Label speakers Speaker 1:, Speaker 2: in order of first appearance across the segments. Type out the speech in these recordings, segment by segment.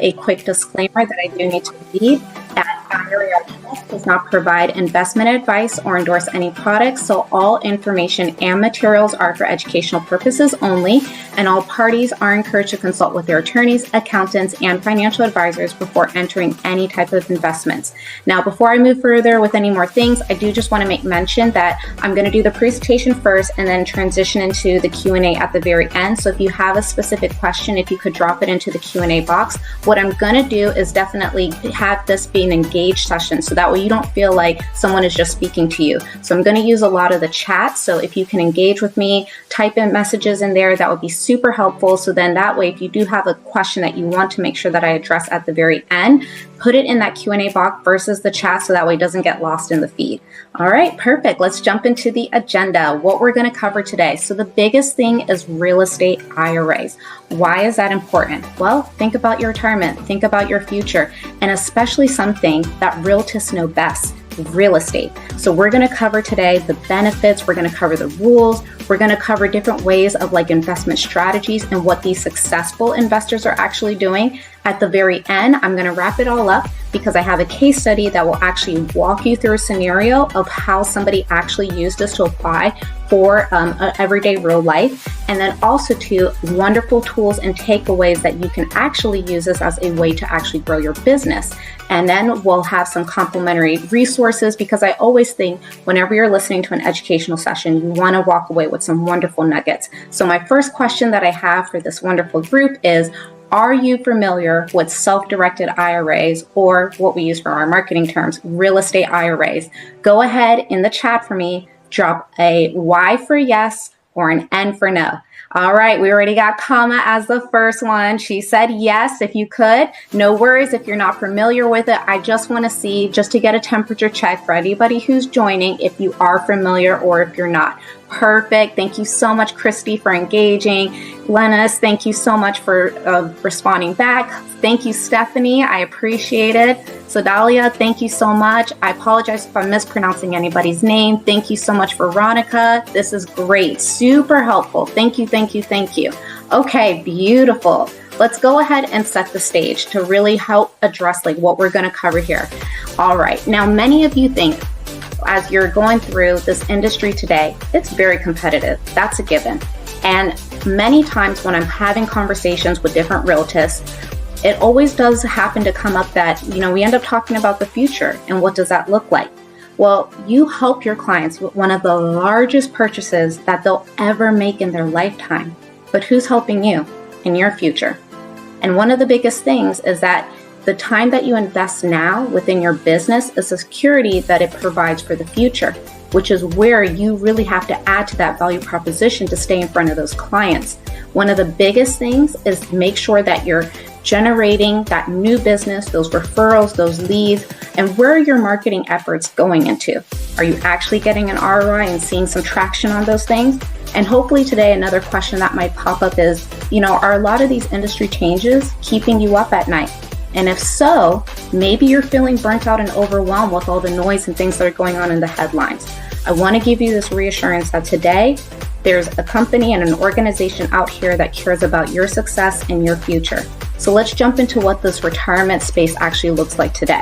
Speaker 1: a quick disclaimer that I do need to read. That IRAR Trust does not provide investment advice or endorse any products, so all information and materials are for educational purposes only, and all parties are encouraged to consult with their attorneys, accountants, and financial advisors before entering any type of investments. Now, before I move further with any more things, I do just want to make mention that I'm going to do the presentation first and then transition into the Q&A at the very end. So if you have a specific question, if you could drop it into the Q&A box. What I'm going to do is definitely have this be an engaged session, so that way you don't feel like someone is just speaking to you. So I'm going to use a lot of the chat. So if you can engage with me, type in messages in there, that would be super helpful. So then that way, if you do have a question that you want to make sure that I address at the very end, put it in that Q&A box versus the chat, so that way it doesn't get lost in the feed. All right, perfect. Let's jump into the agenda, what we're going to cover today. So the biggest thing is real estate IRAs. Why is that important? Well, think about your retirement, think about your future, and especially something that realtors know best, real estate. So we're going to cover today the benefits, we're going to cover the rules, we're going to cover different ways of like investment strategies and what these successful investors are actually doing. At the very end, I'm going to wrap it all up because I have a case study that will actually walk you through a scenario of how somebody actually used this to apply for everyday real life. And then also two wonderful tools and takeaways that you can actually use this as a way to actually grow your business. And then we'll have some complimentary resources, because I always think whenever you're listening to an educational session, you want to walk away with some wonderful nuggets. So my first question that I have for this wonderful group is, are you familiar with self-directed IRAs, or what we use for our marketing terms, real estate IRAs? Go ahead in the chat for me, drop a Y for yes or an N for no. All right, we already got Kama as the first one. She said yes, if you could. No worries if you're not familiar with it. I just want to see, just to get a temperature check for anybody who's joining, if you are familiar or if you're not. Perfect. Thank you so much, Christy, for engaging. Lennis, thank you so much for responding back. Thank you, Stephanie. I appreciate it. So Dahlia, thank you so much. I apologize if I'm mispronouncing anybody's name. Thank you so much, Veronica. This is great. Super helpful. Thank you, thank you, thank you. Okay, beautiful. Let's go ahead and set the stage to really help address like what we're going to cover here. All right. Now, many of you think, as you're going through this industry today, it's very competitive. That's a given. And many times when I'm having conversations with different realtors, it always does happen to come up that, we end up talking about the future and what does that look like? Well, you help your clients with one of the largest purchases that they'll ever make in their lifetime. But who's helping you in your future? And one of the biggest things is that the time that you invest now within your business is the security that it provides for the future, which is where you really have to add to that value proposition to stay in front of those clients. One of the biggest things is make sure that you're generating that new business, those referrals, those leads, and where are your marketing efforts going into? Are you actually getting an ROI and seeing some traction on those things? And hopefully today, another question that might pop up is, are a lot of these industry changes keeping you up at night? And if so, maybe you're feeling burnt out and overwhelmed with all the noise and things that are going on in the headlines. I want to give you this reassurance that today, there's a company and an organization out here that cares about your success and your future. So let's jump into what this retirement space actually looks like today.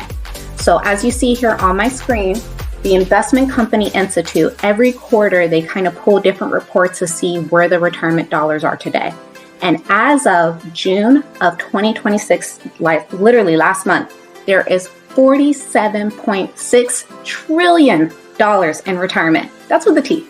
Speaker 1: So as you see here on my screen, the Investment Company Institute, every quarter, they kind of pull different reports to see where the retirement dollars are today. And as of June of 2026, literally last month, there is $47.6 trillion in retirement. That's with a T.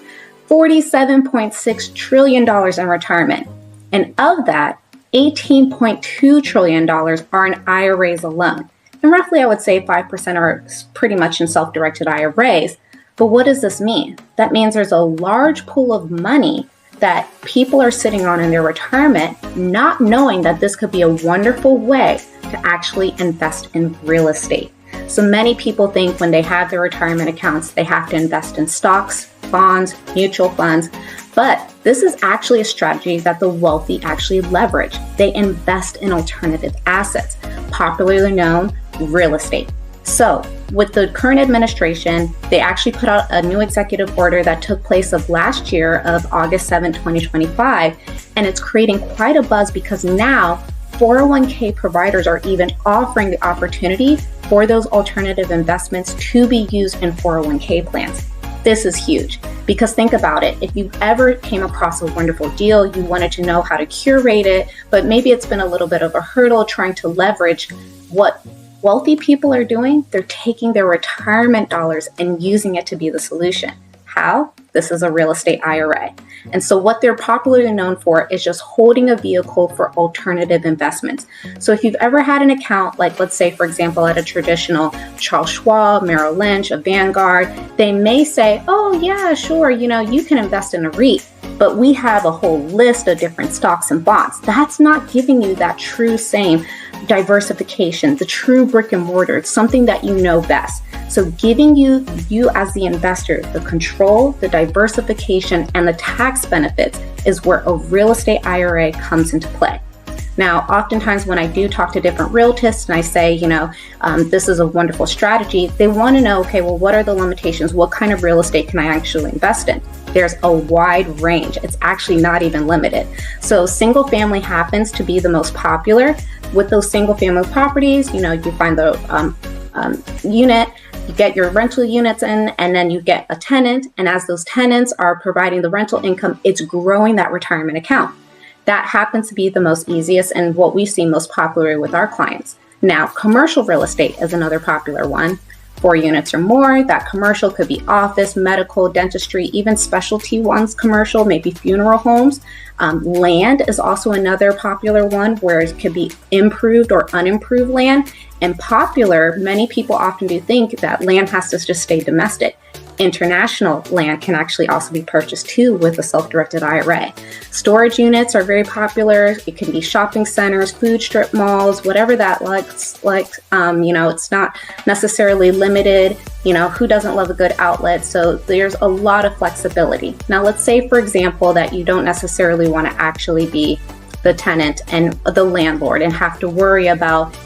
Speaker 1: $47.6 trillion in retirement. And of that, $18.2 trillion are in IRAs alone. And roughly, I would say 5% are pretty much in self-directed IRAs. But what does this mean? That means there's a large pool of money that people are sitting on in their retirement, not knowing that this could be a wonderful way to actually invest in real estate. So many people think when they have their retirement accounts, they have to invest in stocks, bonds, mutual funds, but this is actually a strategy that the wealthy actually leverage. They invest in alternative assets, popularly known real estate. So with the current administration, they actually put out a new executive order that took place of last year of August 7, 2025, and it's creating quite a buzz because now 401k providers are even offering the opportunity for those alternative investments to be used in 401k plans. This is huge because think about it. If you ever came across a wonderful deal, you wanted to know how to curate it, but maybe it's been a little bit of a hurdle trying to leverage what wealthy people are doing. They're taking their retirement dollars and using it to be the solution. How? This is a real estate IRA. And so what they're popularly known for is just holding a vehicle for alternative investments. So if you've ever had an account, like let's say, for example, at a traditional Charles Schwab, Merrill Lynch, a Vanguard, they may say, oh yeah, sure, you can invest in a REIT, but we have a whole list of different stocks and bonds. That's not giving you that true same diversification, the true brick and mortar, something that you know best. So giving you as the investor, the control, the diversification, and the tax benefits is where a real estate IRA comes into play. Now, oftentimes when I do talk to different realtors and I say, this is a wonderful strategy, they want to know, okay, well, what are the limitations? What kind of real estate can I actually invest in? There's a wide range. It's actually not even limited. So single family happens to be the most popular. With those single family properties, you find the unit, you get your rental units in, and then you get a tenant. And as those tenants are providing the rental income, it's growing that retirement account. That happens to be the most easiest and what we see most popular with our clients. Now, commercial real estate is another popular one. 4 units or more. That commercial could be office, medical, dentistry, even specialty ones commercial, maybe funeral homes. Land is also another popular one where it could be improved or unimproved land. And popular, many people often do think that land has to just stay domestic. International land can actually also be purchased too with a self-directed IRA. Storage units are very popular. It can be shopping centers, food strip malls, whatever that looks like. It's not necessarily limited. Who doesn't love a good outlet? So there's a lot of flexibility. Now, let's say, for example, that you don't necessarily want to actually be the tenant and the landlord and have to worry about,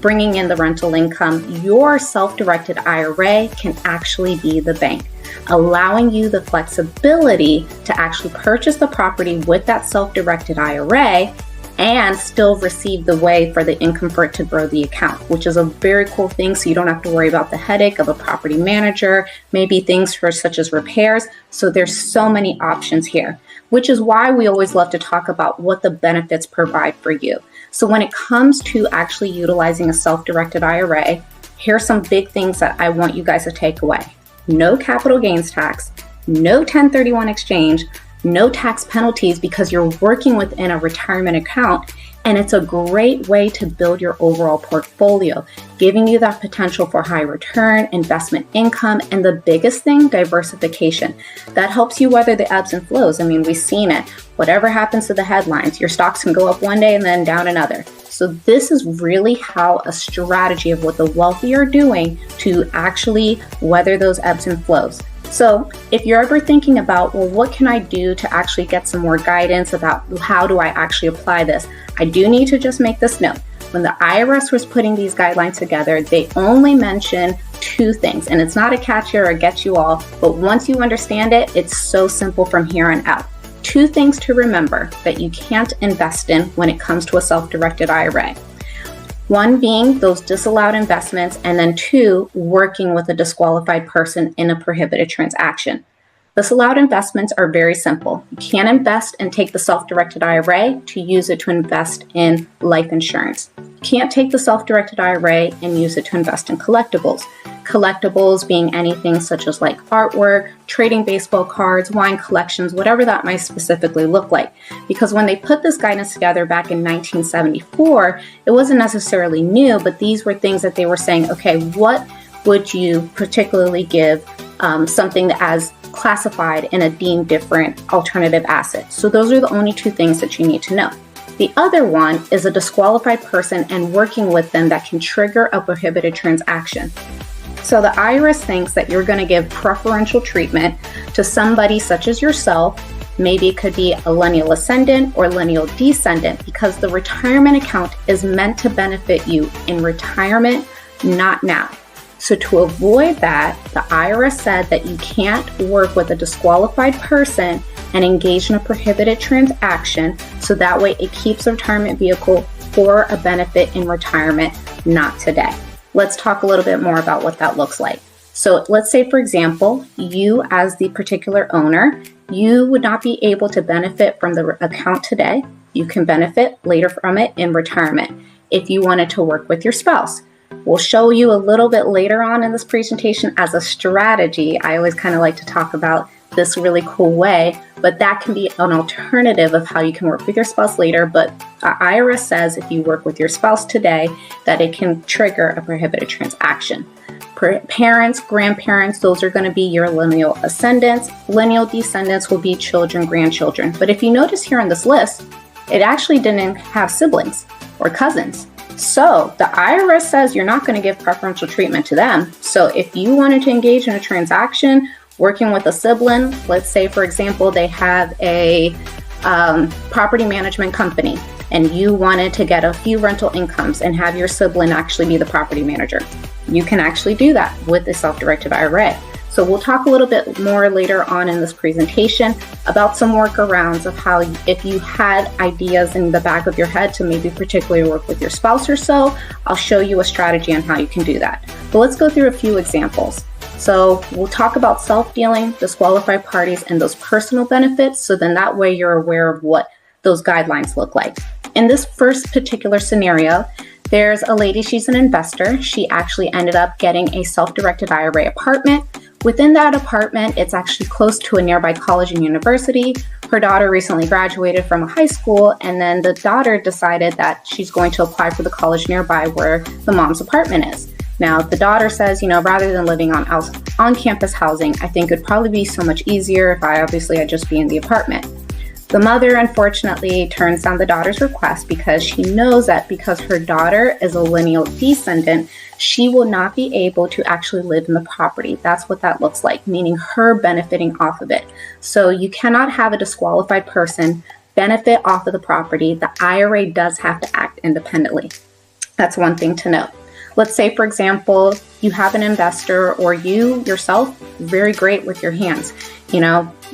Speaker 1: bringing in the rental income. Your self-directed IRA can actually be the bank, allowing you the flexibility to actually purchase the property with that self-directed IRA and still receive the way for the income for it to grow the account, which is a very cool thing. So you don't have to worry about the headache of a property manager, maybe things for such as repairs. So there's so many options here, which is why we always love to talk about what the benefits provide for you. So when it comes to actually utilizing a self-directed IRA, here's some big things that I want you guys to take away. No capital gains tax, no 1031 exchange, no tax penalties because you're working within a retirement account, and it's a great way to build your overall portfolio, giving you that potential for high return, investment income, and the biggest thing, diversification. That helps you weather the ebbs and flows. We've seen it. Whatever happens to the headlines, your stocks can go up one day and then down another. So this is really how a strategy of what the wealthy are doing to actually weather those ebbs and flows. So if you're ever thinking about, well, what can I do to actually get some more guidance about how do I actually apply this? I do need to just make this note. When the IRS was putting these guidelines together, they only mention 2 things, and it's not a catch here or get you all, but once you understand it, it's so simple from here on out. 2 things to remember that you can't invest in when it comes to a self-directed IRA. 1 being those disallowed investments, and then 2, working with a disqualified person in a prohibited transaction. Disallowed investments are very simple. You can't invest and take the self-directed IRA to use it to invest in life insurance. You can't take the self-directed IRA and use it to invest in collectibles. Collectibles being anything such as like artwork, trading baseball cards, wine collections, whatever that might specifically look like. Because when they put this guidance together back in 1974, it wasn't necessarily new, but these were things that they were saying, okay, what would you particularly give something as classified in a deemed different alternative asset? So those are the only 2 things that you need to know. The other one is a disqualified person and working with them that can trigger a prohibited transaction. So the IRS thinks that you're going to give preferential treatment to somebody such as yourself. Maybe it could be a lineal ascendant or lineal descendant, because the retirement account is meant to benefit you in retirement, not now. So to avoid that, the IRS said that you can't work with a disqualified person and engage in a prohibited transaction, so that way it keeps the retirement vehicle for a benefit in retirement, not today. Let's talk a little bit more about what that looks like. So let's say, for example, you as the particular owner, you would not be able to benefit from the account today. You can benefit later from it in retirement if you wanted to work with your spouse. We'll show you a little bit later on in this presentation as a strategy. I always kind of like to talk about this really cool way, but that can be an alternative of how you can work with your spouse later. But IRS says if you work with your spouse today, that it can trigger a prohibited transaction. Parents, grandparents, those are going to be your lineal ascendants. Lineal descendants will be children, grandchildren. But if you notice here on this list, it actually didn't have siblings or cousins. So the IRS says you're not going to give preferential treatment to them. So if you wanted to engage in a transaction working with a sibling, let's say, for example, they have a property management company and you wanted to get a few rental incomes and have your sibling actually be the property manager, you can actually do that with a self-directed IRA. So we'll talk a little bit more later on in this presentation about some workarounds of how, if you had ideas in the back of your head to maybe particularly work with your spouse or so, I'll show you a strategy on how you can do that. But let's go through a few examples. So we'll talk about self-dealing, disqualified parties, and those personal benefits. So then that way you're aware of what those guidelines look like. In this first particular scenario, there's a lady, she's an investor. She actually ended up getting a self-directed IRA apartment. Within that apartment, it's actually close to a nearby college and university. Her daughter recently graduated from a high school, and then the daughter decided that she's going to apply for the college nearby where the mom's apartment is. Now, the daughter says, rather than living on campus housing, I think it'd probably be so much easier if I'd just be in the apartment. The mother, unfortunately, turns down the daughter's request because she knows that because her daughter is a lineal descendant, she will not be able to actually live in the property. That's what that looks like, meaning her benefiting off of it. So you cannot have a disqualified person benefit off of the property. The IRA does have to act independently. That's one thing to note. Let's say, for example, you have an investor or you yourself, very great with your hands.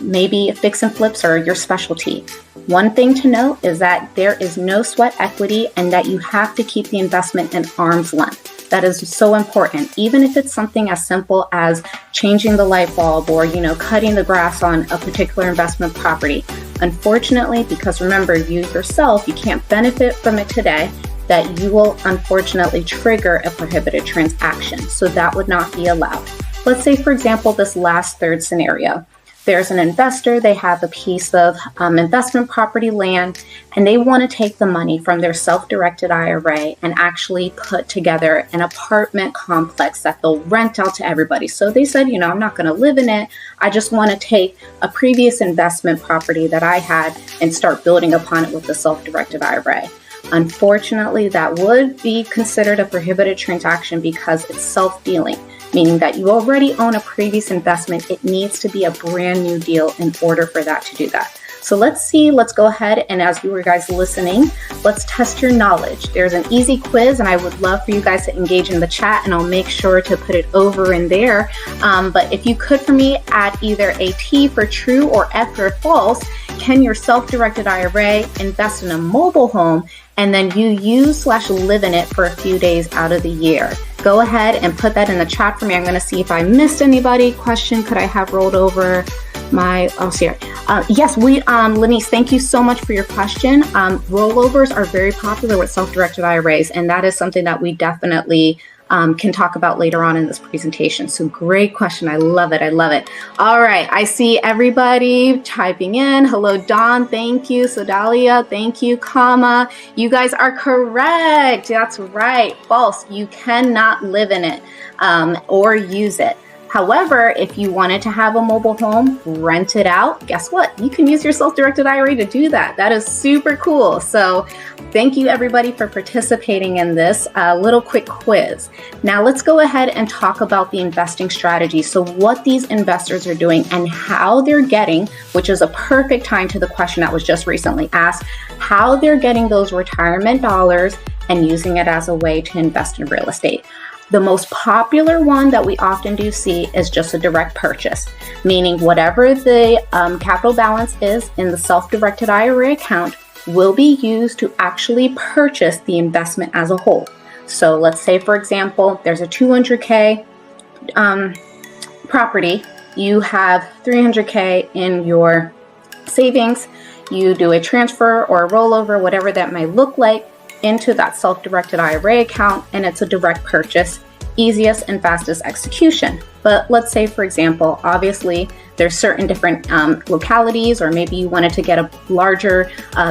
Speaker 1: Maybe fix and flips are your specialty. One thing to note is that there is no sweat equity and that you have to keep the investment in arm's length. That is so important. Even if it's something as simple as changing the light bulb or, cutting the grass on a particular investment property. Unfortunately, because remember, you yourself, you can't benefit from it today, that you will unfortunately trigger a prohibited transaction. So that would not be allowed. Let's say, for example, this last third scenario. There's an investor, they have a piece of investment property land, and they want to take the money from their self-directed IRA and actually put together an apartment complex that they'll rent out to everybody. So they said, I'm not going to live in it. I just want to take a previous investment property that I had and start building upon it with the self-directed IRA. Unfortunately, that would be considered a prohibited transaction because it's self-dealing, meaning that you already own a previous investment. It needs to be a brand new deal in order for that to do that. So let's go ahead, and as you were guys listening, let's test your knowledge. There's an easy quiz, and I would love for you guys to engage in the chat, and I'll make sure to put it over in there. But if you could for me, add either a T for true or F for false. Can your self-directed IRA invest in a mobile home and then you use/live in it for a few days out of the year? Go ahead and put that in the chat for me. I'm going to see if I missed anybody. Question, could I have rolled over my, here. Yes, Lenise, thank you so much for your question. Rollovers are very popular with self-directed IRAs, and that is something that we definitely can talk about later on in this presentation. So great question. I love it. All right. I see everybody typing in. Hello, Don. Thank you. Sodalia. Thank you. Kama. You guys are correct. That's right. False. You cannot live in it or use it. However, if you wanted to have a mobile home, rent it out, guess what? You can use your self-directed IRA to do that. That is super cool. So thank you everybody for participating in this little quick quiz. Now let's go ahead and talk about the investing strategy. So what these investors are doing and how they're getting, which is a perfect time to the question that was just recently asked, how they're getting those retirement dollars and using it as a way to invest in real estate. The most popular one that we often do see is just a direct purchase, meaning whatever the capital balance is in the self-directed IRA account, will be used to actually purchase the investment as a whole. So let's say, for example, there's a 200K property. You have 300K in your savings. You do a transfer or a rollover, whatever that may look like, into that self-directed IRA account, and it's a direct purchase, easiest and fastest execution. But let's say, for example, obviously there's certain different localities, or maybe you wanted to get a larger,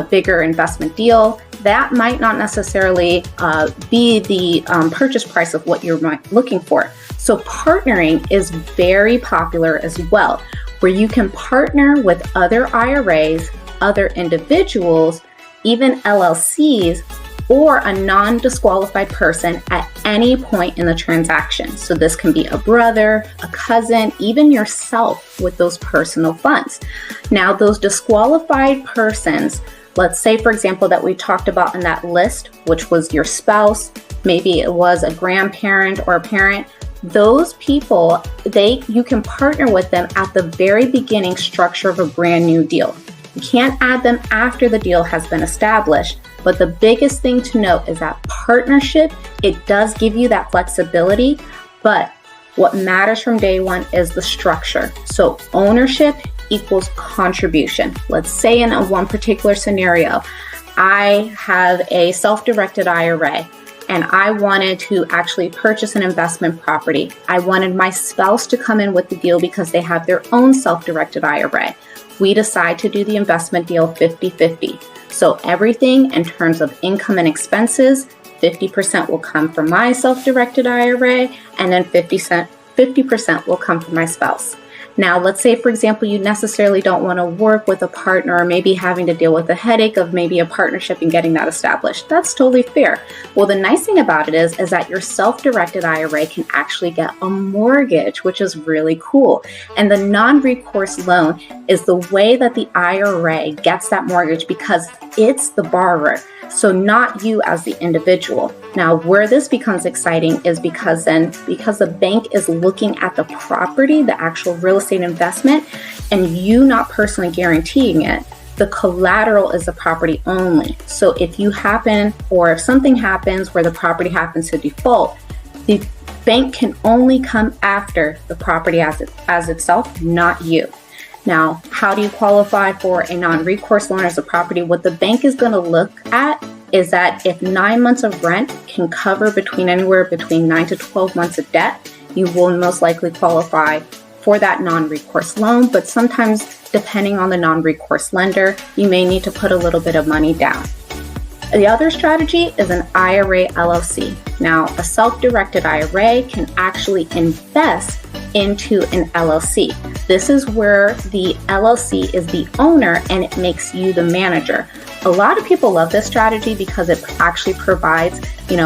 Speaker 1: bigger investment deal. That might not necessarily be the purchase price of what you're looking for. So partnering is very popular as well, where you can partner with other IRAs, other individuals, even LLCs, or a non-disqualified person at any point in the transaction. So this can be a brother, a cousin, even yourself with those personal funds. Now, those disqualified persons, let's say, for example, that we talked about in that list, which was your spouse, maybe it was a grandparent or a parent. Those people, you can partner with them at the very beginning structure of a brand new deal. You can't add them after the deal has been established. But the biggest thing to note is that partnership, it does give you that flexibility, but what matters from day one is the structure. So ownership equals contribution. Let's say in one particular scenario, I have a self-directed IRA and I wanted to actually purchase an investment property. I wanted my spouse to come in with the deal because they have their own self-directed IRA. We decide to do the investment deal 50-50. So everything in terms of income and expenses, 50% will come from my self-directed IRA, and then 50% will come from my spouse. Now, let's say, for example, you necessarily don't want to work with a partner, or maybe having to deal with the headache of maybe a partnership and getting that established. That's totally fair. Well, the nice thing about it is that your self-directed IRA can actually get a mortgage, which is really cool. And the non-recourse loan is the way that the IRA gets that mortgage because it's the borrower, so not you as the individual. Now, where this becomes exciting is because the bank is looking at the property, the actual real estate investment, and you not personally guaranteeing it, the collateral is the property only. So if if something happens where the property happens to default, the bank can only come after the property as itself, not you. Now, how do you qualify for a non-recourse loan as a property? What the bank is going to look at is that if 9 months of rent can cover anywhere between 9 to 12 months of debt, you will most likely qualify for that non-recourse loan. But sometimes, depending on the non-recourse lender, you may need to put a little bit of money down. The other strategy is an IRA LLC. Now, a self-directed IRA can actually invest into an LLC. This is where the LLC is the owner and it makes you the manager. A lot of people love this strategy because it actually provides,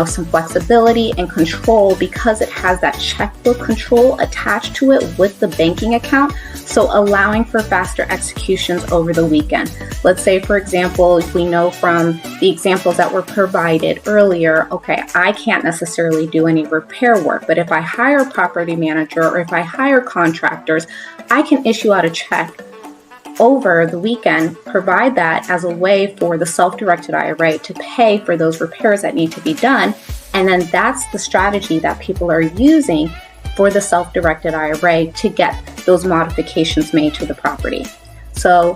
Speaker 1: some flexibility and control because it has that checkbook control attached to it with the banking account, so allowing for faster executions over the weekend. Let's say, for example, we know from the examples that were provided earlier, okay, I can't necessarily do any repair work, but if I hire a property manager or if I hire contractors, I can issue out a check over the weekend, provide that as a way for the self-directed IRA to pay for those repairs that need to be done. And then that's the strategy that people are using for the self-directed IRA to get those modifications made to the property. So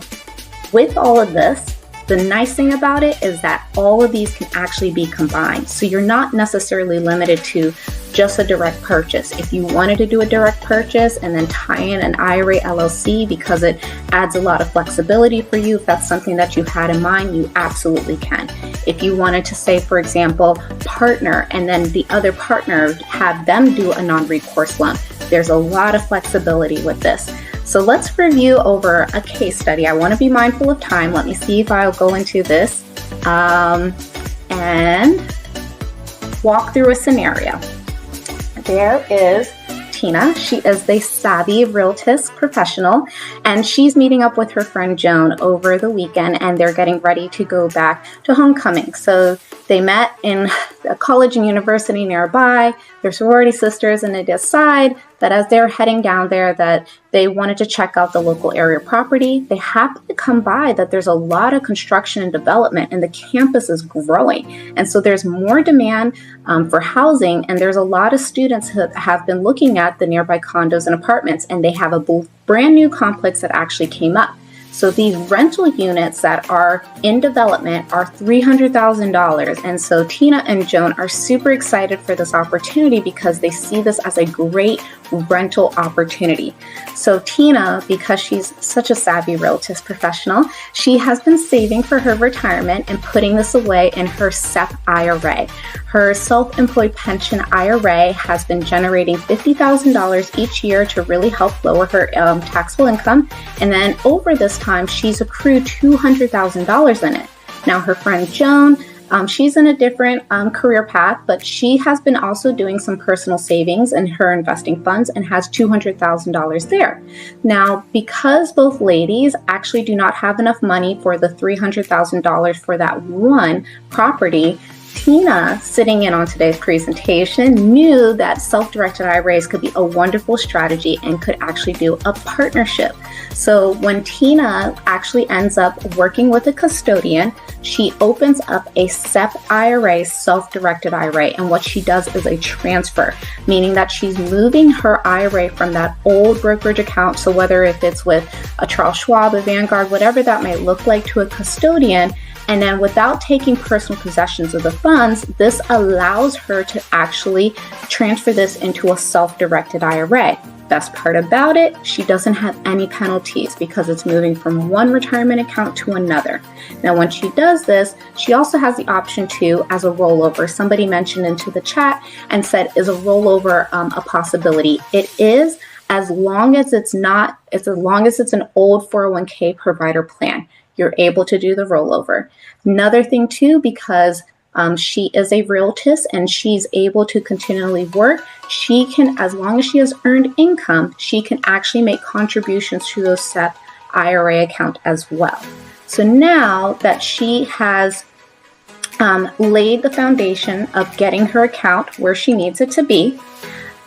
Speaker 1: with all of this, the nice thing about it is that all of these can actually be combined. So you're not necessarily limited to just a direct purchase. If you wanted to do a direct purchase and then tie in an IRA LLC because it adds a lot of flexibility for you, if that's something that you had in mind, you absolutely can. If you wanted to say, for example, partner and then the other partner, have them do a non-recourse loan, there's a lot of flexibility with this. So let's review over a case study. I want to be mindful of time. Let me see if I'll go into this and walk through a scenario. There is Tina. She is the savvy realtist professional, and she's meeting up with her friend Joan over the weekend, and they're getting ready to go back to homecoming. So they met in a college and university nearby. They're sorority sisters, and they decide that as they're heading down there, that they wanted to check out the local area property. They happened to come by that there's a lot of construction and development, and the campus is growing. And so there's more demand for housing, and there's a lot of students who have been looking at the nearby condos and apartments, and they have a brand new complex that actually came up. So these rental units that are in development are $300,000. And so Tina and Joan are super excited for this opportunity because they see this as a great rental opportunity. So Tina, because she's such a savvy realtist professional, she has been saving for her retirement and putting this away in her SEP IRA. Her self-employed pension IRA has been generating $50,000 each year to really help lower her taxable income. And then over this time, she's accrued $200,000 in it. Now, her friend Joan, she's in a different career path, but she has been also doing some personal savings in her investing funds and has $200,000 there. Now, because both ladies actually do not have enough money for the $300,000 for that one property, Tina, sitting in on today's presentation, knew that self-directed IRAs could be a wonderful strategy and could actually do a partnership. So when Tina actually ends up working with a custodian, she opens up a SEP IRA, self-directed IRA, and what she does is a transfer, meaning that she's moving her IRA from that old brokerage account, so whether if it's with a Charles Schwab, a Vanguard, whatever that might look like, to a custodian. And then without taking personal possessions of the funds, this allows her to actually transfer this into a self-directed IRA. Best part about it, she doesn't have any penalties because it's moving from one retirement account to another. Now, when she does this, she also has the option to, as a rollover. Somebody mentioned into the chat and said, is a rollover a possibility? It is, as long as it's an old 401k provider plan. You're able to do the rollover. Another thing too, because she is a realtist and she's able to continually work, she can, as long as she has earned income, she can actually make contributions to those SEP IRA account as well. So now that she has laid the foundation of getting her account where she needs it to be,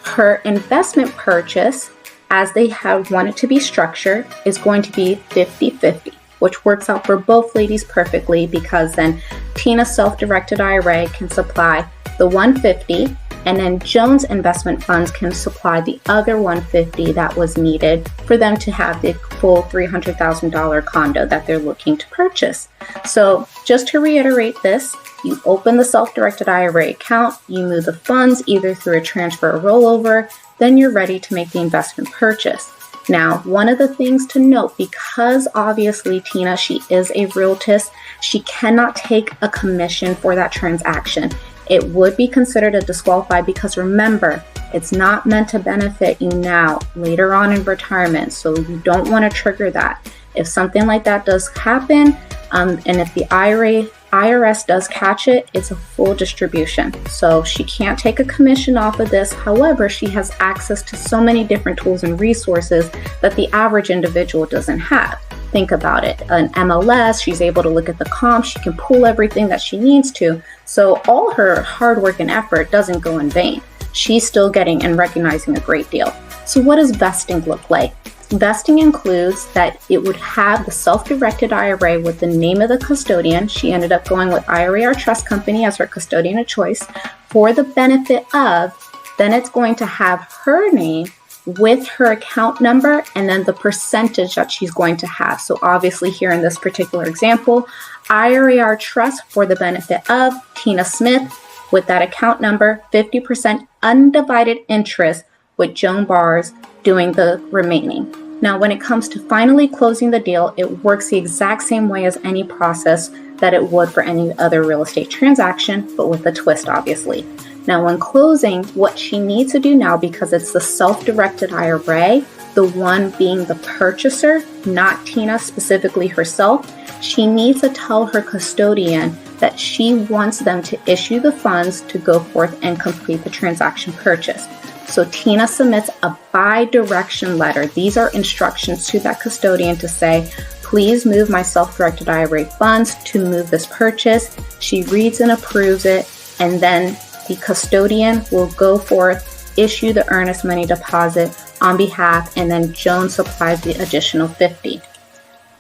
Speaker 1: her investment purchase, as they have wanted to be structured, is going to be 50-50. Which works out for both ladies perfectly, because then Tina's self-directed IRA can supply the $150, and then Joan's investment funds can supply the other $150 that was needed for them to have the full $300,000 condo that they're looking to purchase. So just to reiterate this, you open the self-directed IRA account, you move the funds either through a transfer or rollover, then you're ready to make the investment purchase. Now, one of the things to note, because obviously Tina, she is a realtist, she cannot take a commission for that transaction. It would be considered a disqualified because remember, it's not meant to benefit you now, later on in retirement. So you don't want to trigger that. If something like that does happen, and if the IRS does catch it, it's a full distribution. So she can't take a commission off of this. However, she has access to so many different tools and resources that the average individual doesn't have. Think about it. An MLS, she's able to look at the comps, she can pull everything that she needs to. So all her hard work and effort doesn't go in vain. She's still getting and recognizing a great deal. So what does vesting look like? Vesting includes that it would have the self-directed IRA with the name of the custodian. She ended up going with IRAR Trust Company as her custodian of choice for the benefit of, then it's going to have her name with her account number and then the percentage that she's going to have. So obviously here in this particular example, IRAR Trust for the benefit of Tina Smith with that account number, 50% undivided interest with Joan Bars doing the remaining. Now, when it comes to finally closing the deal, it works the exact same way as any process that it would for any other real estate transaction, but with a twist, obviously. Now, when closing, what she needs to do now, because it's the self-directed IRA, the one being the purchaser, not Tina specifically herself, she needs to tell her custodian that she wants them to issue the funds to go forth and complete the transaction purchase. So Tina submits a bi-direction letter. These are instructions to that custodian to say, please move my self-directed IRA funds to move this purchase. She reads and approves it, and then the custodian will go forth issue the earnest money deposit on behalf, and then Joan supplies the additional 50.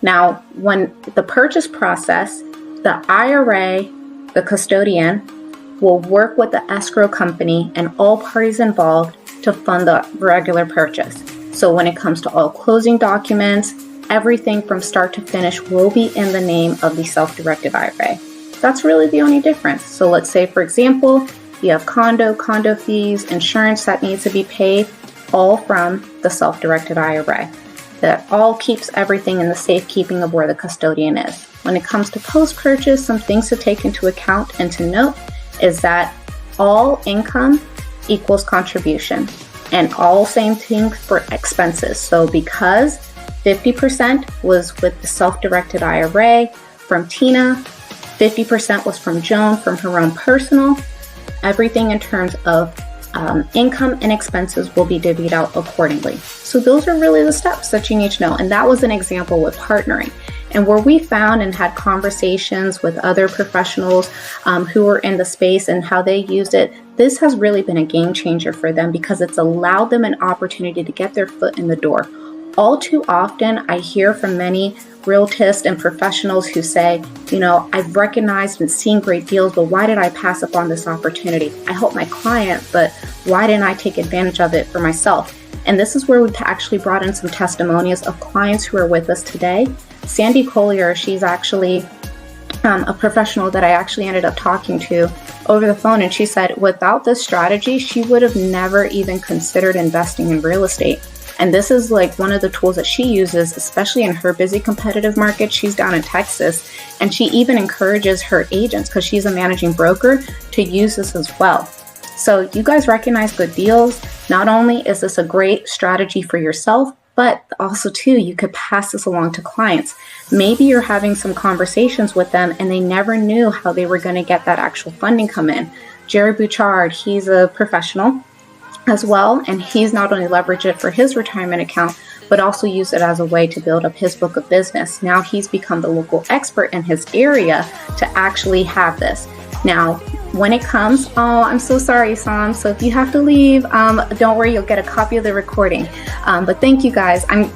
Speaker 1: Now, when the purchase process, the IRA, the custodian, will work with the escrow company and all parties involved to fund the regular purchase. So when it comes to all closing documents, everything from start to finish will be in the name of the self-directed IRA. That's really the only difference. So let's say, for example, you have condo fees, insurance that needs to be paid, all from the self-directed IRA. That all keeps everything in the safekeeping of where the custodian is. When it comes to post-purchase, some things to take into account and to note is that all income equals contribution, and all same thing for expenses. So because 50% was with the self-directed IRA from Tina, 50% was from Joan from her own personal, everything in terms of income and expenses will be divvied out accordingly. So those are really the steps that you need to know. And that was an example with partnering. And where we found and had conversations with other professionals who were in the space and how they used it, this has really been a game changer for them because it's allowed them an opportunity to get their foot in the door. All too often, I hear from many realtors and professionals who say, I've recognized and seen great deals, but why did I pass up on this opportunity? I helped my client, but why didn't I take advantage of it for myself? And this is where we've actually brought in some testimonials of clients who are with us today. Sandy Collier, she's actually a professional that I actually ended up talking to over the phone, and she said without this strategy, she would have never even considered investing in real estate. And this is like one of the tools that she uses, especially in her busy competitive market. She's down in Texas, and she even encourages her agents, because she's a managing broker, to use this as well. So you guys recognize good deals. Not only is this a great strategy for yourself, but also too, you could pass this along to clients. Maybe you're having some conversations with them and they never knew how they were going to get that actual funding come in. Jerry Bouchard, he's a professional as well, and he's not only leveraged it for his retirement account, but also used it as a way to build up his book of business. Now he's become the local expert in his area to actually have this. Now, when it comes, I'm so sorry, Sam. So if you have to leave, don't worry, you'll get a copy of the recording. But thank you guys. I'm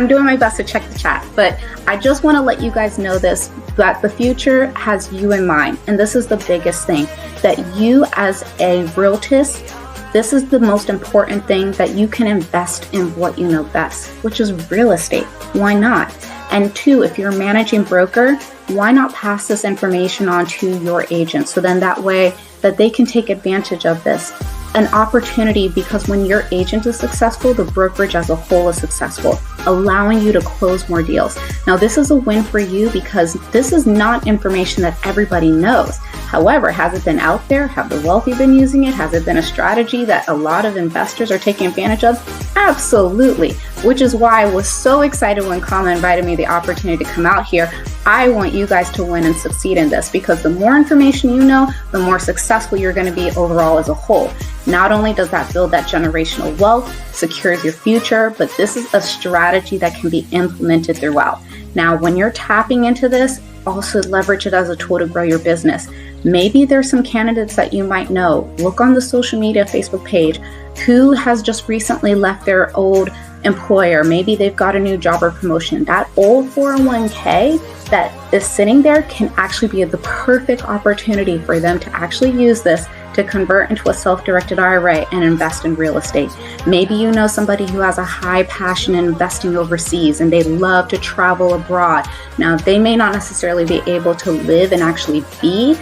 Speaker 1: doing my best to check the chat, but I just want to let you guys know this, that the future has you in mind. And this is the biggest thing, that you as a realtist, this is the most important thing, that you can invest in what you know best, which is real estate. Why not? And two, if you're a managing broker, why not pass this information on to your agent? So then that way that they can take advantage of this. An opportunity, because when your agent is successful, the brokerage as a whole is successful, allowing you to close more deals. Now, this is a win for you because this is not information that everybody knows. However, has it been out there? Have the wealthy been using it? Has it been a strategy that a lot of investors are taking advantage of? Absolutely, which is why I was so excited when Kama invited me the opportunity to come out here. I want you guys to win and succeed in this, because the more information you know, the more successful you're going to be overall as a whole. Not only does that build that generational wealth, secures your future, but this is a strategy that can be implemented throughout. Now, when you're tapping into this, also leverage it as a tool to grow your business. Maybe there's some candidates that you might know. Look on the social media Facebook page who has just recently left their old employer. Maybe they've got a new job or promotion. That old 401k that is sitting there can actually be the perfect opportunity for them to actually use this to convert into a self-directed IRA and invest in real estate. Maybe you know somebody who has a high passion in investing overseas and they love to travel abroad. Now, they may not necessarily be able to live and actually be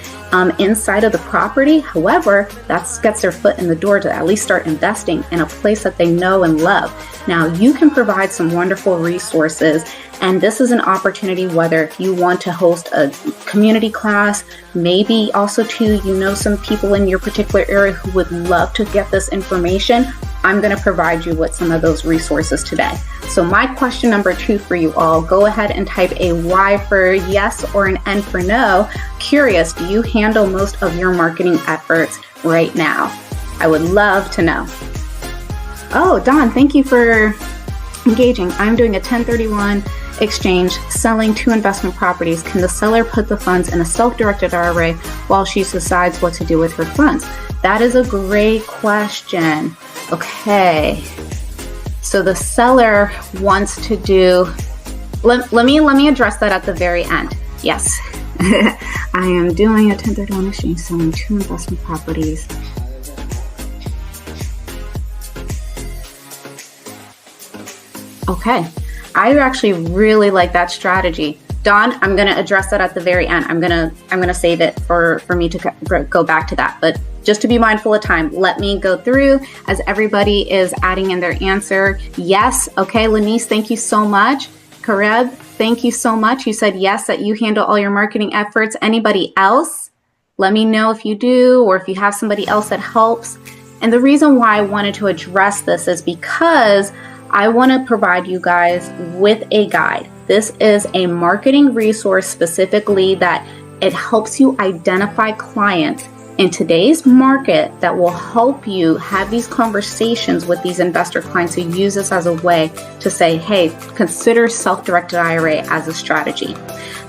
Speaker 1: inside of the property. However, that gets their foot in the door to at least start investing in a place that they know and love. Now, you can provide some wonderful resources, and this is an opportunity whether you want to host a community class, maybe also too, you know some people in your particular area who would love to get this information. I'm going to provide you with some of those resources today. So my question number 2 for you all, go ahead and type a Y for yes or an N for no. Curious, do you handle most of your marketing efforts right now? I would love to know. Oh, Don, thank you for engaging. I'm doing a 1031 exchange, selling 2 investment properties, can the seller put the funds in a self-directed IRA while she decides what to do with her funds? That is a great question. Okay, so the seller wants to do, let me address that at the very end. Yes, I am doing a 1031 exchange, selling 2 investment properties. Okay, I actually really like that strategy. Dawn, I'm going to address that at the very end. I'm going to save it for me to go back to that. But just to be mindful of time, let me go through as everybody is adding in their answer. Yes. Okay, Lanice, thank you so much. CAREB, thank you so much. You said yes, that you handle all your marketing efforts. Anybody else? Let me know if you do, or if you have somebody else that helps. And the reason why I wanted to address this is because I want to provide you guys with a guide. This is a marketing resource specifically that it helps you identify clients in today's market that will help you have these conversations with these investor clients who use this as a way to say, hey, consider self-directed IRA as a strategy.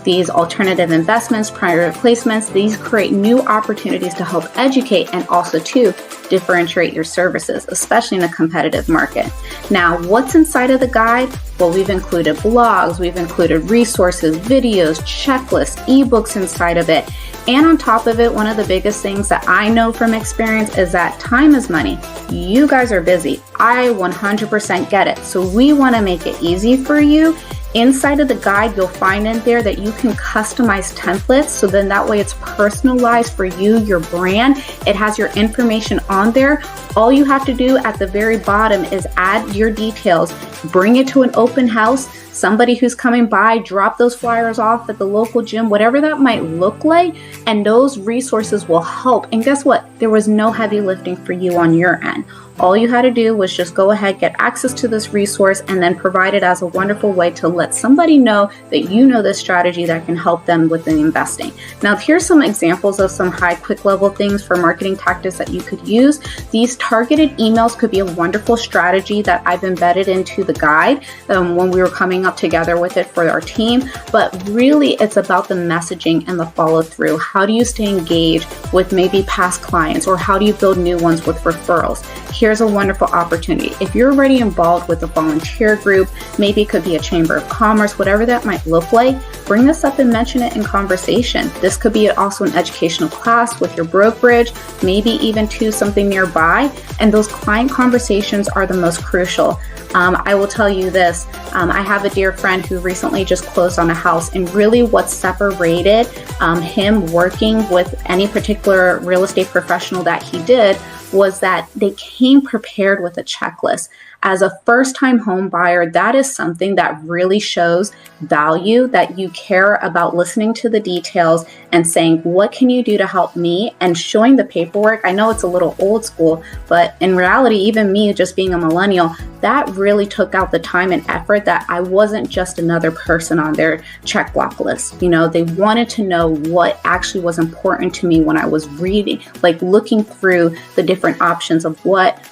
Speaker 1: These alternative investments, private placements, these create new opportunities to help educate and also to differentiate your services, especially in a competitive market. Now, what's inside of the guide? Well, we've included blogs, we've included resources, videos, checklists, ebooks inside of it. And on top of it, one of the biggest things that I know from experience is that time is money. You guys are busy. I 100% get it. So we want to make it easy for you. Inside of the guide, you'll find in there that you can customize templates. So then that way it's personalized for you, your brand. It has your information on there. All you have to do at the very bottom is add your details, bring it to an open house, somebody who's coming by, drop those flyers off at the local gym, whatever that might look like, and those resources will help. And guess what? There was no heavy lifting for you on your end. All you had to do was just go ahead, get access to this resource, and then provide it as a wonderful way to let somebody know that you know this strategy that can help them with the investing. Now, here's some examples of some high quick level things for marketing tactics that you could use. These targeted emails could be a wonderful strategy that I've embedded into the guide when we were coming up together with it for our team. But really, it's about the messaging and the follow through. How do you stay engaged with maybe past clients, or how do you build new ones with referrals? Here's a wonderful opportunity. If you're already involved with a volunteer group, maybe it could be a chamber of commerce, whatever that might look like, bring this up and mention it in conversation. This could be also an educational class with your brokerage, maybe even to something nearby. And those client conversations are the most crucial. I will tell you this, I have a dear friend who recently just closed on a house, and really what separated him working with any particular real estate professional that he did was that they came prepared with a checklist. As a first-time home buyer, that is something that really shows value, that you care about listening to the details and saying, what can you do to help me? And showing the paperwork. I know it's a little old school, but in reality, even me just being a millennial, that really took out the time and effort that I wasn't just another person on their check block list. You know, they wanted to know what actually was important to me when I was reading, like looking through the different options of what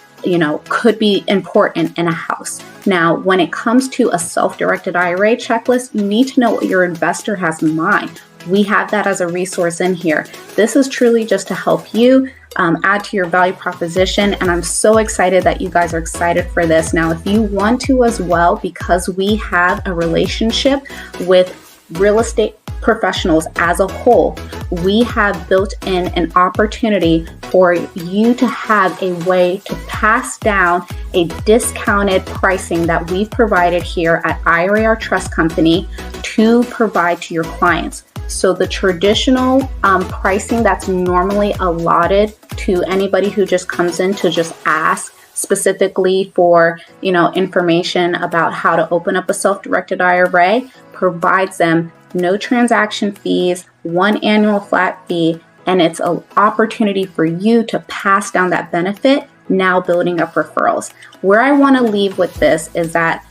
Speaker 1: could be important in a house. Now, when it comes to a self-directed IRA checklist, you need to know what your investor has in mind. We have that as a resource in here. This is truly just to help you add to your value proposition. And I'm so excited that you guys are excited for this. Now, if you want to as well, because we have a relationship with real estate professionals as a whole, we have built in an opportunity for you to have a way to pass down a discounted pricing that we've provided here at IRAR Trust Company to provide to your clients. So the traditional pricing that's normally allotted to anybody who just comes in to just ask specifically for, information about how to open up a self-directed IRA, provides them no transaction fees, one annual flat fee, and it's an opportunity for you to pass down that benefit, now building up referrals. Where I want to leave with this is that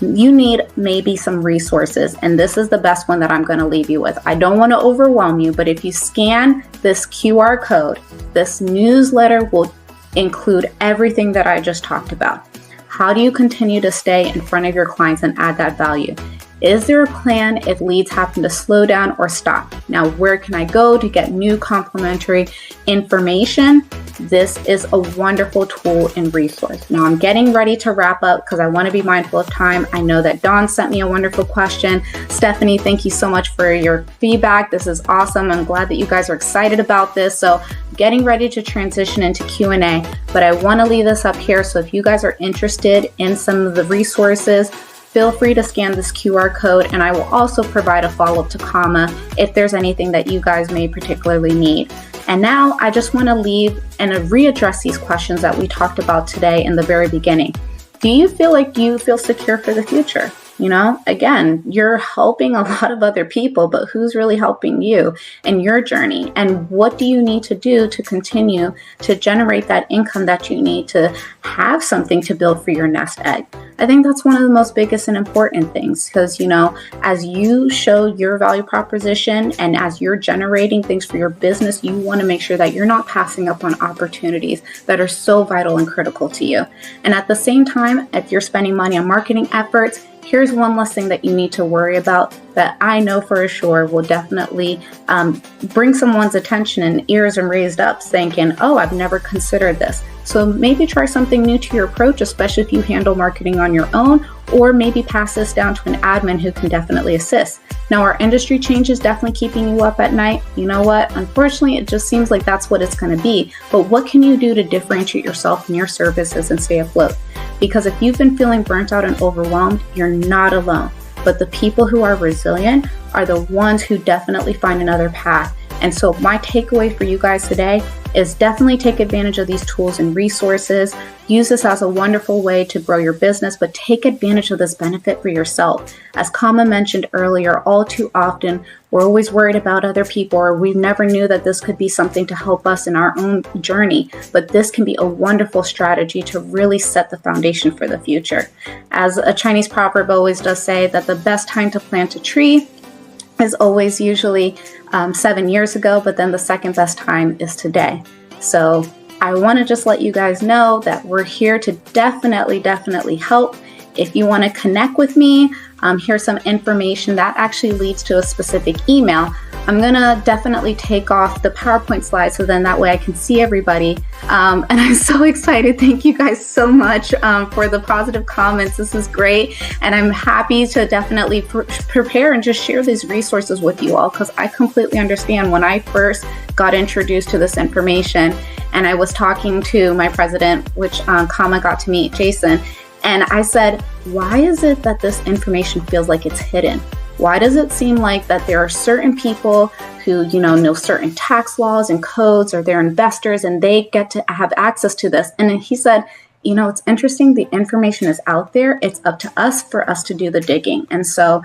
Speaker 1: you need maybe some resources, and this is the best one that I'm going to leave you with. I don't want to overwhelm you, but if you scan this QR code, this newsletter will include everything that I just talked about. How do you continue to stay in front of your clients and add that value? Is there a plan if leads happen to slow down or stop? Now, where can I go to get new complementary information? This is a wonderful tool and resource. Now, I'm getting ready to wrap up because I want to be mindful of time. I know that Dawn sent me a wonderful question. Stephanie, thank you so much for your feedback. This is awesome. I'm glad that you guys are excited about this. So getting ready to transition into Q&A, but I want to leave this up here. So if you guys are interested in some of the resources, feel free to scan this QR code, and I will also provide a follow-up to Kama if there's anything that you guys may particularly need. And now I just want to leave and readdress these questions that we talked about today in the very beginning. Do you feel like you feel secure for the future? You know, again, you're helping a lot of other people, but who's really helping you in your journey? And what do you need to do to continue to generate that income that you need to have something to build for your nest egg? I think that's one of the most biggest and important things because, you know, as you show your value proposition and as you're generating things for your business, you want to make sure that you're not passing up on opportunities that are so vital and critical to you. And at the same time, if you're spending money on marketing efforts, here's one less thing that you need to worry about that I know for sure will definitely bring someone's attention and ears and raised up thinking, oh, I've never considered this. So maybe try something new to your approach, especially if you handle marketing on your own, or maybe pass this down to an admin who can definitely assist. Now, our industry change is definitely keeping you up at night. You know what? Unfortunately, it just seems like that's what it's going to be. But what can you do to differentiate yourself and your services and stay afloat? Because if you've been feeling burnt out and overwhelmed, you're not alone. But the people who are resilient are the ones who definitely find another path. And so my takeaway for you guys today is definitely take advantage of these tools and resources. Use this as a wonderful way to grow your business, but take advantage of this benefit for yourself. As Kama mentioned earlier, all too often, we're always worried about other people, or we never knew that this could be something to help us in our own journey. But this can be a wonderful strategy to really set the foundation for the future. As a Chinese proverb always does say, that the best time to plant a tree is always usually 7 years ago, but then the second best time is today. So I want to just let you guys know that we're here to definitely help. If you want to connect with me, here's some information that actually leads to a specific email. I'm going to definitely take off the PowerPoint slides so then that way I can see everybody. And I'm so excited. Thank you guys so much for the positive comments. This is great. And I'm happy to definitely prepare and just share these resources with you all, because I completely understand when I first got introduced to this information and I was talking to my president, which Kama got to meet, Jason, and I said, why is it that this information feels like it's hidden? Why does it seem like that there are certain people who, know certain tax laws and codes, or they're investors and they get to have access to this? And then he said, it's interesting. The information is out there. It's up to us for us to do the digging. And so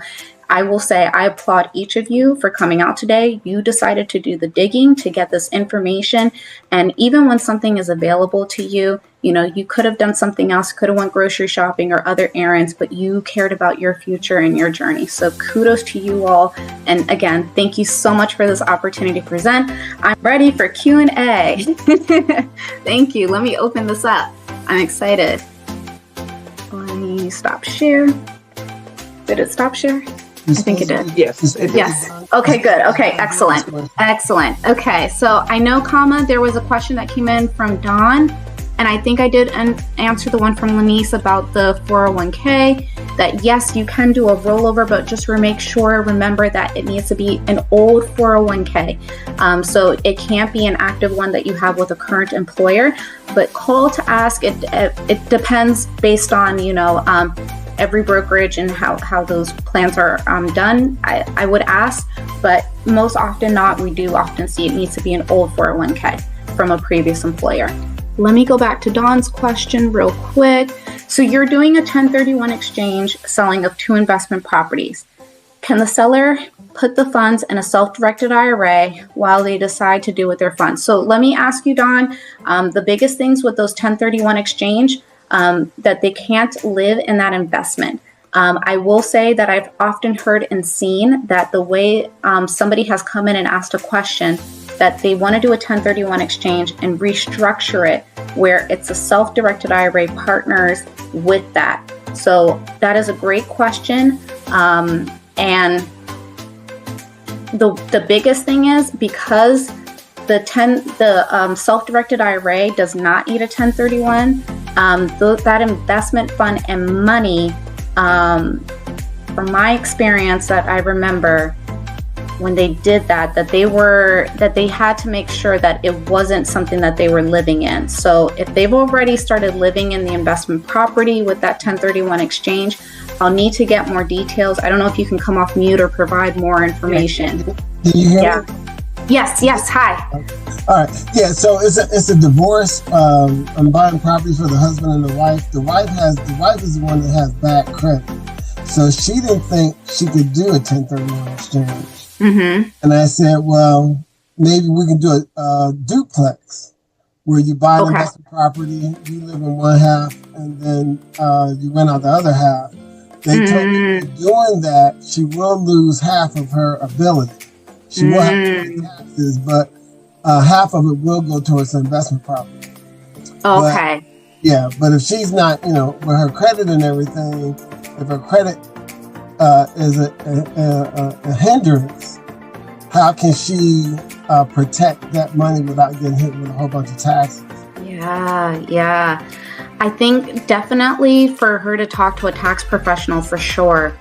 Speaker 1: I will say I applaud each of you for coming out today. You decided to do the digging to get this information. And even when something is available to you, you could have done something else, could have went grocery shopping or other errands, but you cared about your future and your journey. So kudos to you all. And again, thank you so much for this opportunity to present. I'm ready for Q&A. Thank you. Let me open this up. I'm excited. Let me stop share. Did it stop share? I think it did.
Speaker 2: Yes. It
Speaker 1: yes. Okay, good. Okay, excellent. Excellent. Okay, so I know, there was a question that came in from Dawn, and I think I did answer the one from Lanice about the 401k, that yes, you can do a rollover, but just remember that it needs to be an old 401k. So it can't be an active one that you have with a current employer, but call to ask, it depends based on, every brokerage and how those plans are done. I would ask, but most often not, we do often see it needs to be an old 401k from a previous employer. Let me go back to Dawn's question real quick. So you're doing a 1031 exchange selling of 2 investment properties. Can the seller put the funds in a self-directed IRA while they decide to do with their funds? So let me ask you, Dawn, the biggest things with those 1031 exchange, that they can't live in that investment. I will say that I've often heard and seen that the way somebody has come in and asked a question, that they want to do a 1031 exchange and restructure it where it's a self-directed IRA partners with that. So that is a great question. And the biggest thing is, because the self-directed IRA does not need a 1031, that investment fund and money, from my experience that I remember when they did that they had to make sure that it wasn't something that they were living in. So if they've already started living in the investment property with that 1031 exchange, I'll need to get more details. I don't know if you can come off mute or provide more information.
Speaker 2: Can you hear me?
Speaker 1: Yes. Hi.
Speaker 2: All right. Yeah. So it's a divorce. I'm buying property for the husband and the wife. The wife is the one that has bad credit, so she didn't think she could do a 1031 exchange. Mm-hmm. And I said, well, maybe we can do a duplex, where you buy an investment property, you live in one half, and then you rent out the other half. They told me doing that, she will lose half of her ability. She will have to pay taxes, but half of it will go towards the investment property.
Speaker 1: Okay.
Speaker 2: But if she's not, with her credit and everything, if her credit is a hindrance, how can she protect that money without getting hit with a whole bunch of taxes?
Speaker 1: Yeah. I think definitely for her to talk to a tax professional for sure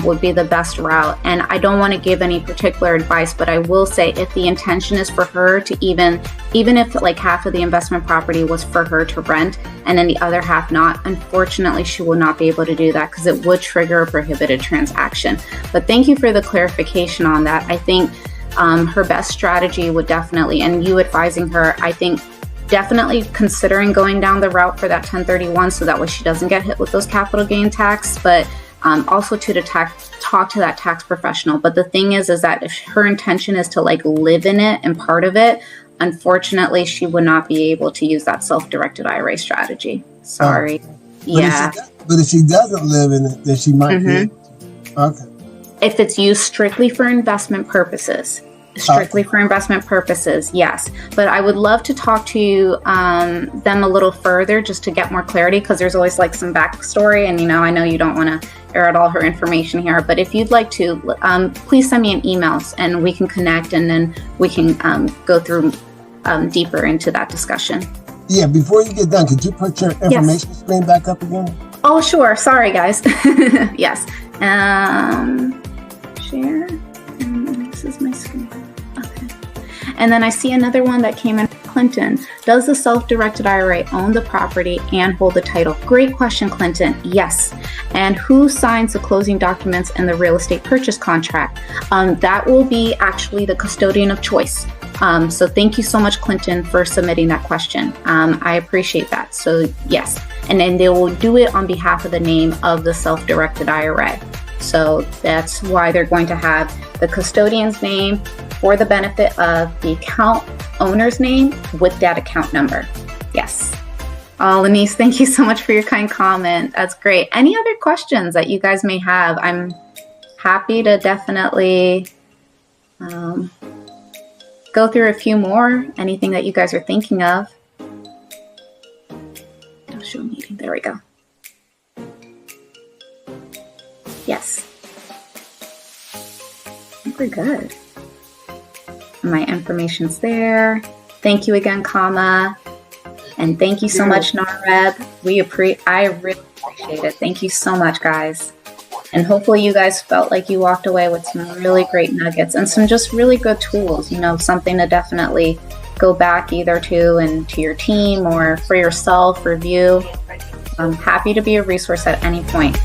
Speaker 1: would be the best route. And I don't want to give any particular advice, but I will say, if the intention is for her to even if like half of the investment property was for her to rent and then the other half not, unfortunately, she will not be able to do that because it would trigger a prohibited transaction. But thank you for the clarification on that. I think her best strategy would definitely, and you advising her, I think definitely considering going down the route for that 1031 so that way she doesn't get hit with those capital gain tax, but also to talk to that tax professional. But the thing is that if her intention is to like live in it and part of it, unfortunately, she would not be able to use that self-directed IRA strategy. Sorry.
Speaker 2: But if she doesn't live in it, then she might be able to. Okay.
Speaker 1: If it's used strictly for investment purposes. For investment purposes, yes. But I would love to talk to them a little further just to get more clarity, because there's always like some backstory, and I know you don't want to air out all her information here, but if you'd like to, please send me an email and we can connect, and then we can go through deeper into that discussion.
Speaker 2: Yeah, before you get done, could you put your information screen back up again?
Speaker 1: Oh, sure. Sorry, guys. Yes. Share. This is my screen. Okay. And then I see another one that came in. Clinton, does the self-directed IRA own the property and hold the title? Great question, Clinton. Yes. And who signs the closing documents and the real estate purchase contract? That will be actually the custodian of choice. So thank you so much, Clinton, for submitting that question. I appreciate that. So yes. And then they will do it on behalf of the name of the self-directed IRA. So that's why they're going to have the custodian's name for the benefit of the account owner's name with that account number. Yes. Lenise, thank you so much for your kind comment. That's great. Any other questions that you guys may have? I'm happy to definitely go through a few more. Anything that you guys are thinking of. Show meeting. There we go. Yes. I think we're good. My information's there. Thank you again, Kama. And thank you so much, Nareb. I really appreciate it. Thank you so much, guys. And hopefully you guys felt like you walked away with some really great nuggets and some just really good tools, something to definitely go back either to your team or for yourself, review. I'm happy to be a resource at any point.